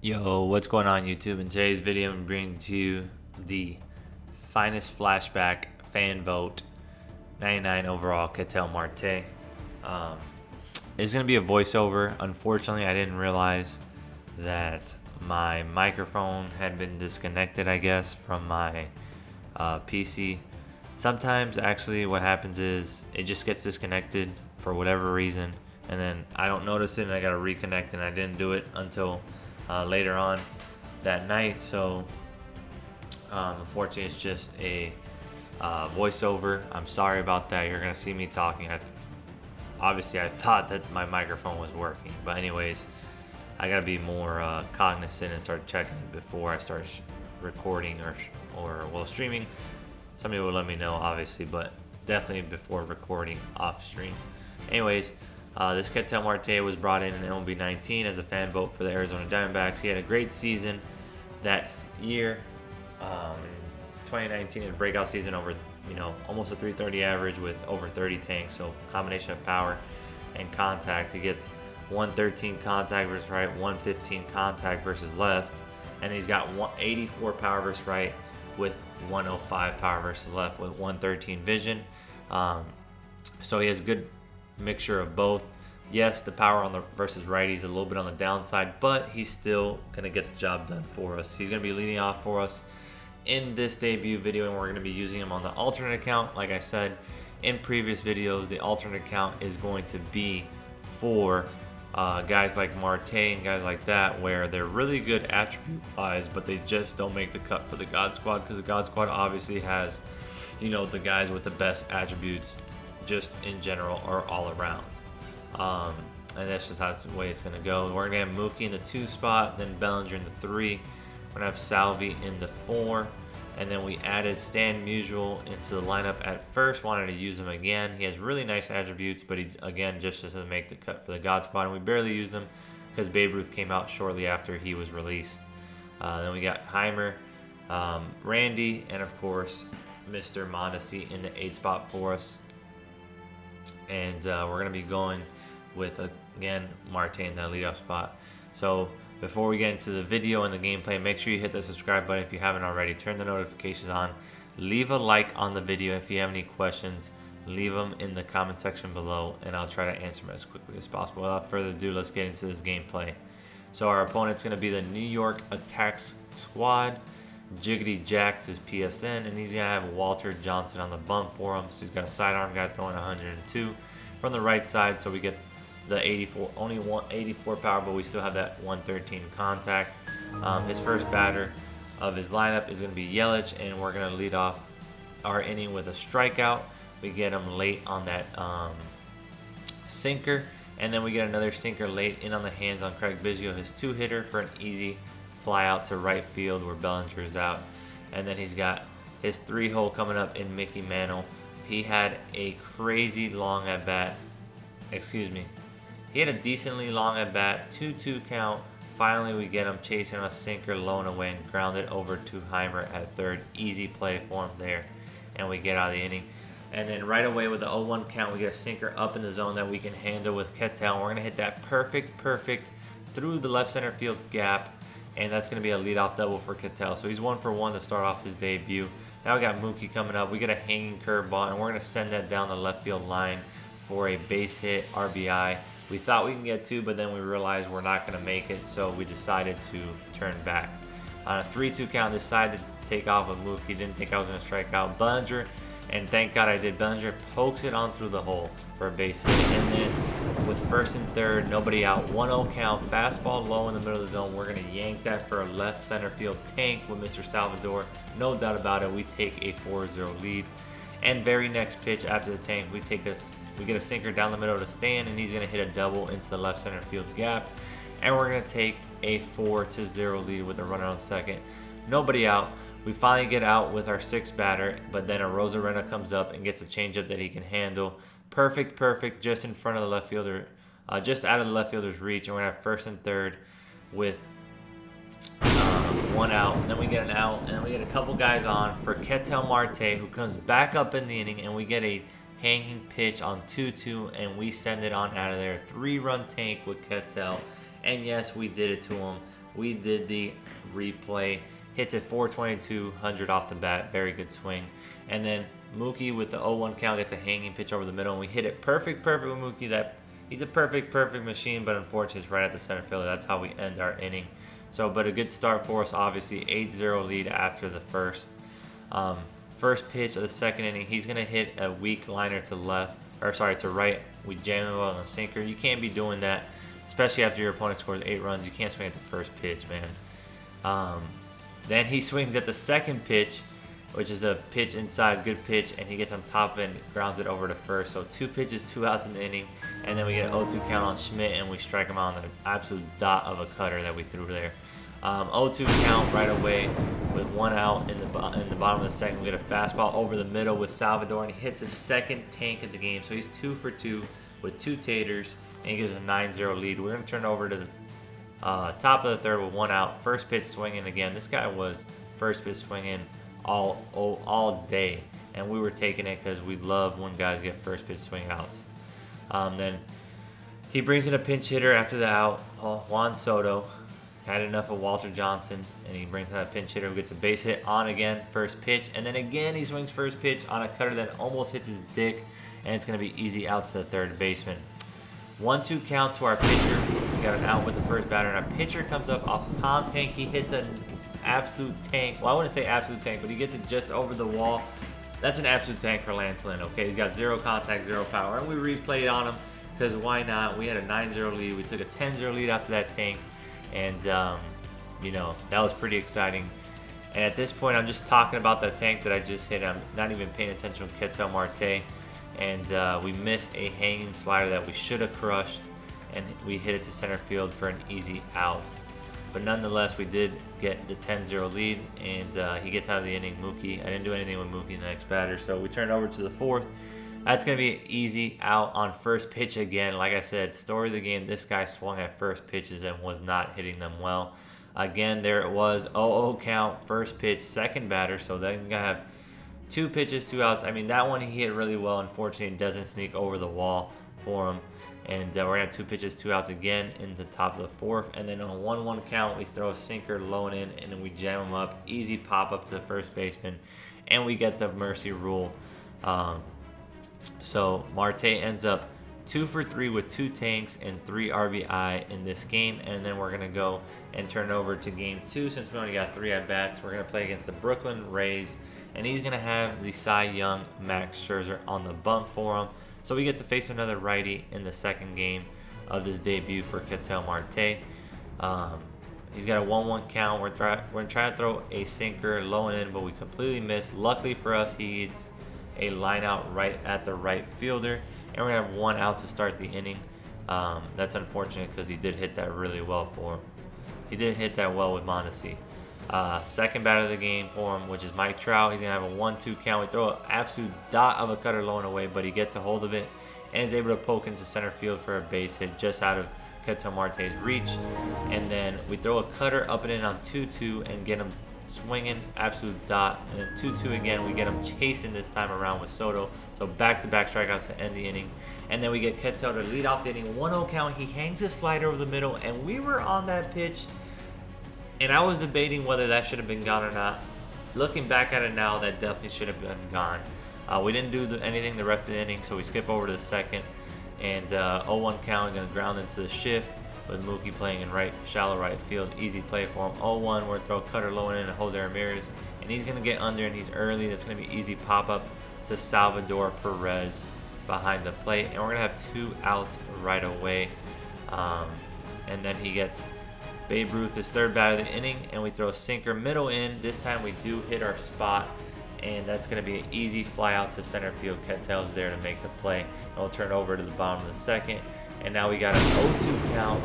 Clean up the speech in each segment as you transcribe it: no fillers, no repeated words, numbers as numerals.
Yo, what's going on YouTube? In today's video, I'm bringing to you the finest flashback fan vote 99 overall Ketel Marte. Um, it's going to be a voiceover. Unfortunately, I didn't realize that my microphone had been disconnected, I guess, from my PC. Sometimes, actually, what happens is it just gets disconnected for whatever reason, and then I don't notice it, and I got to reconnect, and I didn't do it until later on that night. So unfortunately, it's just a voiceover. I'm sorry about that. You're gonna see me talking. Obviously, I thought that my microphone was working, but anyways, I gotta be more cognizant and start checking it before I start recording or streaming. Somebody will let me know, obviously, but definitely before recording off stream. Anyways, this Ketel Marte was brought in MLB 19 as a fan vote for the Arizona Diamondbacks. He had a great season that year. In 2019, a breakout season over, almost a 330 average with over 30 tanks. So combination of power and contact. He gets 113 contact versus right, 115 contact versus left, and he's got 184 power versus right with 105 power versus left with 113 vision. So he has good mixture of both. Yes, the power on the versus righties a little bit on the downside, but he's still gonna get the job done for us. He's gonna be leading off for us in this debut video, and we're gonna be using him on the alternate account. Like I said in previous videos, the alternate account is going to be for guys like Marte and guys like that, where they're really good attribute wise, but they just don't make the cut for the God Squad, because the God Squad obviously has, the guys with the best attributes just in general or all around. And that's just how the way it's going to go. We're going to have Mookie in the 2 spot, then Bellinger in the 3. We're going to have Salvi in the 4. And then we added Stan Musial into the lineup at first. Wanted to use him again. He has really nice attributes, but he, again, just doesn't make the cut for the God Squad. And we barely used him because Babe Ruth came out shortly after he was released. Then we got Heimer, Randy, and of course, Mr. Mondesi in the 8 spot for us. And we're going to be going with, again, Marte in that leadoff spot. So before we get into the video and the gameplay, make sure you hit the subscribe button if you haven't already. Turn the notifications on. Leave a like on the video. If you have any questions, leave them in the comment section below, and I'll try to answer them as quickly as possible. Without further ado, let's get into this gameplay. So our opponent's going to be the New York Attacks Squad. Jiggity Jacks is PSN, and he's going to have Walter Johnson on the bump for him. So he's got a sidearm guy throwing 102 from the right side, so we get the 84, only 184 power, but we still have that 113 contact. His first batter of his lineup is going to be Yelich, and we're going to lead off our inning with a strikeout. We get him late on that sinker, and then we get another sinker late in on the hands on Craig Biggio, his 2-hitter, for an easy fly out to right field where Bellinger is out. And then he's got his 3-hole coming up in Mickey Mantle. He had a crazy long at bat. He had a decently long at bat, 2-2 count. Finally, we get him chasing a sinker low and away and ground it over to Heimer at third. Easy play for him there, and we get out of the inning. And then right away with the 0-1 count, we get a sinker up in the zone that we can handle with Ketel. We're going to hit that perfect through the left center field gap, and that's going to be a leadoff double for Ketel. So he's 1 for 1 to start off his debut. Now we got Mookie coming up. We get a hanging curveball, and we're going to send that down the left field line for a base hit RBI. We thought we can get 2, but then we realized we're not going to make it, so we decided to turn back. On a 3-2 count, decided to take off with Mookie. Didn't think I was going to strike out Bellinger, and thank God I did. Bellinger pokes it on through the hole for a base hit. And then with first and third, nobody out, 1-0 count, fastball low in the middle of the zone. We're going to yank that for a left center field tank with Mr. Salvador. No doubt about it, we take a 4-0 lead. And very next pitch after the tank, we get a sinker down the middle of the stand, and he's going to hit a double into the left center field gap. And we're going to take a 4-0 lead with a runner on second. Nobody out. We finally get out with our 6th batter, but then a Rosarena comes up and gets a changeup that he can handle. Perfect, just in front of the left fielder, just out of the left fielder's reach. And we're going to have first and third with 1 out. And then we get an out, and then we get a couple guys on for Ketel Marte, who comes back up in the inning, and we get a hanging pitch on 2-2, and we send it on out of there. 3-run tank with Ketel, and yes, we did it to him. We did the replay. Hits at 422, 100 off the bat. Very good swing. And then Mookie with the 0-1 count gets a hanging pitch over the middle, and we hit it perfect with Mookie. He's a perfect machine, but unfortunately it's right at the center fielder. That's how we end our inning. So, but a good start for us, obviously. 8-0 lead after the first. First pitch of the second inning, he's gonna hit a weak liner to right. We jam him on a sinker. You can't be doing that, especially after your opponent scores 8 runs. You can't swing at the first pitch, man. Then he swings at the second pitch, which is a pitch inside, good pitch, and he gets on top of it and grounds it over to first. So 2 pitches, 2 outs in the inning, and then we get an 0-2 count on Schmidt, and we strike him out on an absolute dot of a cutter that we threw there. 0-2 count right away with 1 out in the bottom of the second. We get a fastball over the middle with Salvador, and he hits his second tank of the game. So he's 2 for 2 with 2 taters, and he gives a 9-0 lead. We're going to turn over to the top of the third with 1 out. First pitch swinging again. This guy was first pitch swinging all day, and we were taking it because we love when guys get first pitch swing outs. Then he brings in a pinch hitter after the out. Juan Soto had enough of Walter Johnson, and he brings in a pinch hitter who gets a base hit on again, first pitch, and then again he swings first pitch on a cutter that almost hits his dick, and it's going to be easy out to the third baseman. 1-2 count to our pitcher. We got an out with the first batter, and our pitcher comes up off Tom Tank. He hits an absolute tank. Well, I wouldn't say absolute tank, but he gets it just over the wall. That's an absolute tank for Lance Lynn, okay? He's got 0 contact, 0 power, and we replayed on him because why not? We had a 9-0 lead. We took a 10-0 lead after that tank, and, you know, that was pretty exciting. And at this point, I'm just talking about the tank that I just hit. I'm not even paying attention to Ketel Marte. And we missed a hanging slider that we should have crushed, and we hit it to center field for an easy out. But nonetheless, we did get the 10-0 lead, and he gets out of the inning, Mookie. I didn't do anything with Mookie, the next batter, so we turned over to the fourth. That's going to be an easy out on first pitch again. Like I said, story of the game, this guy swung at first pitches and was not hitting them well. Again, there it was, 0-0 count, first pitch, second batter, so then you're going to have 2 pitches, 2 outs. I mean, that one he hit really well. Unfortunately, it doesn't sneak over the wall for him. And we're going to have 2 pitches, 2 outs again in the top of the fourth. And then on a 1-1 count, we throw a sinker low and in, and then we jam him up. Easy pop up to the first baseman. And we get the mercy rule. So Marte ends up 2 for 3 with 2 tanks and 3 RBI in this game. And then we're going to go and turn over to game 2. Since we only got 3 at-bats, we're going to play against the Brooklyn Rays. And he's going to have the Cy Young Max Scherzer on the bump for him. So we get to face another righty in the second game of this debut for Ketel Marte. He's got a 1-1 count. We're going to try to throw a sinker low and in, but we completely missed. Luckily for us, he hits a line out right at the right fielder. And we're going to have 1 out to start the inning. That's unfortunate because he did hit that really well for him. He did hit that well with Mondesi. Second batter of the game for him, which is Mike Trout. He's going to have a 1-2 count. We throw an absolute dot of a cutter low and away, but he gets a hold of it and is able to poke into center field for a base hit just out of Ketel Marte's reach. And then we throw a cutter up and in on 2-2 and get him swinging, absolute dot. And then 2-2 again, we get him chasing this time around with Soto. So back-to-back strikeouts to end the inning. And then we get Ketel to lead off the inning. 1-0 count. He hangs a slider over the middle, and we were on that pitch. And I was debating whether that should have been gone or not. Looking back at it now, that definitely should have been gone. We didn't do anything the rest of the inning, so we skip over to the second. And 0-1 count, going to ground into the shift with Mookie playing in shallow right field. Easy play for him. 0-1, we're throw cutter low and in to Jose Ramirez. And he's going to get under, and he's early. That's going to be easy pop-up to Salvador Perez behind the plate. And we're going to have 2 outs right away. And then he gets Babe Ruth is third batter of the inning, and we throw a sinker middle in. This time we do hit our spot, and that's going to be an easy fly out to center field. Ketel's there to make the play. And we'll turn over to the bottom of the second. And now we got an 0-2 count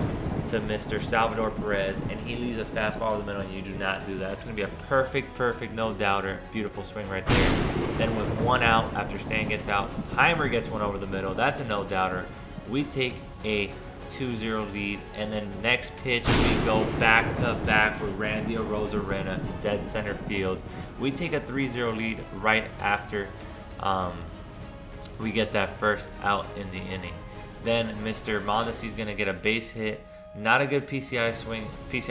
to Mr. Salvador Perez, and he leaves a fastball over the middle, and you do not do that. It's going to be a perfect no-doubter. Beautiful swing right there. Then with 1 out after Stan gets out, Heimer gets one over the middle. That's a no-doubter. We take a 2-0 lead, and then next pitch we go back-to-back with Randy Arozarena to dead center field. We take a 3-0 lead right after we get that first out in the inning. Then Mr. Mondesi's going to get a base hit Not a good PCI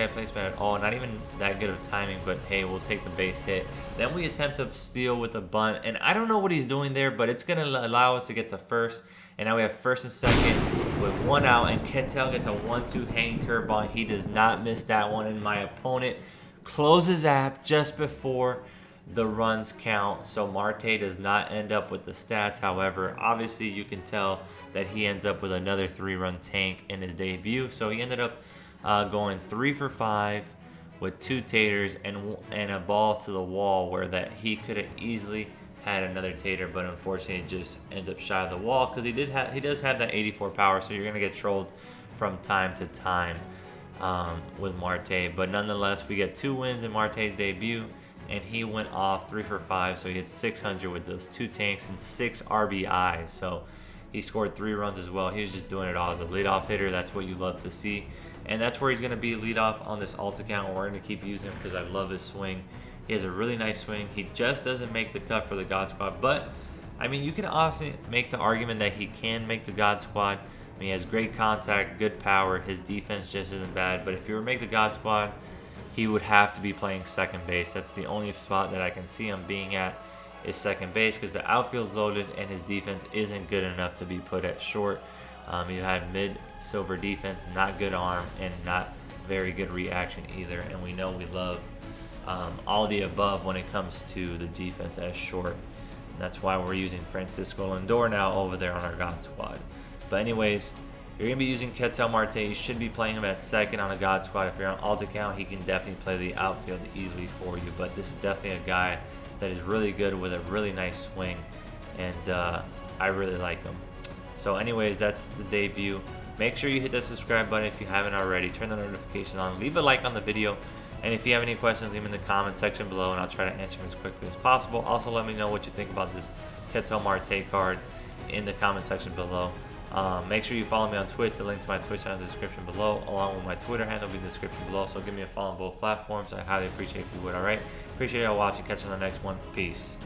placement at all. Not even that good of timing, but hey, we'll take the base hit. Then we attempt to steal with a bunt, and I don't know what he's doing there, but it's gonna allow us to get to first. And now we have first and second with one out, and Ketel gets a 1-2 hanging curveball. He does not miss that one, and my opponent closes app just before the runs count, so Marte does not end up with the stats. However, obviously you can tell that he ends up with another 3-run tank in his debut. So he ended up going 3 for 5 with 2 taters and a ball to the wall, where that he could have easily had another tater, but unfortunately it just ends up shy of the wall because he does have that 84 power. So you're gonna get trolled from time to time with Marte. But nonetheless, we get 2 wins in Marte's debut. And he went off 3 for 5, so he hit 600 with those 2 tanks and 6 RBIs. So he scored 3 runs as well. He was just doing it all as a leadoff hitter. That's what you love to see, and that's where he's going to be leadoff on this alt account. We're going to keep using him because I love his swing. He has a really nice swing. He just doesn't make the cut for the God Squad, but I mean, you can also make the argument that he can make the God Squad. I mean, he has great contact, good power. His defense just isn't bad. But if you were to make the God Squad, he would have to be playing second base. That's the only spot that I can see him being at, is second base, because the outfield's loaded and his defense isn't good enough to be put at short. You had mid-silver defense, not good arm, and not very good reaction either. And we know we love all the above when it comes to the defense as short. And that's why we're using Francisco Lindor now over there on our God Squad. But anyways, you're going to be using Ketel Marte. You should be playing him at second on a God Squad. If you're on alt account, he can definitely play the outfield easily for you. But this is definitely a guy that is really good with a really nice swing. And I really like him. So anyways, that's the debut. Make sure you hit that subscribe button if you haven't already. Turn the notifications on. Leave a like on the video. And if you have any questions, leave them in the comment section below, and I'll try to answer them as quickly as possible. Also, let me know what you think about this Ketel Marte card in the comment section below. Make sure you follow me on Twitch. The link to my Twitch is in the description below, along with my Twitter handle will be in the description below. So give me a follow on both platforms. I highly appreciate if you would. Alright, appreciate y'all watching. Catch you on the next one. Peace.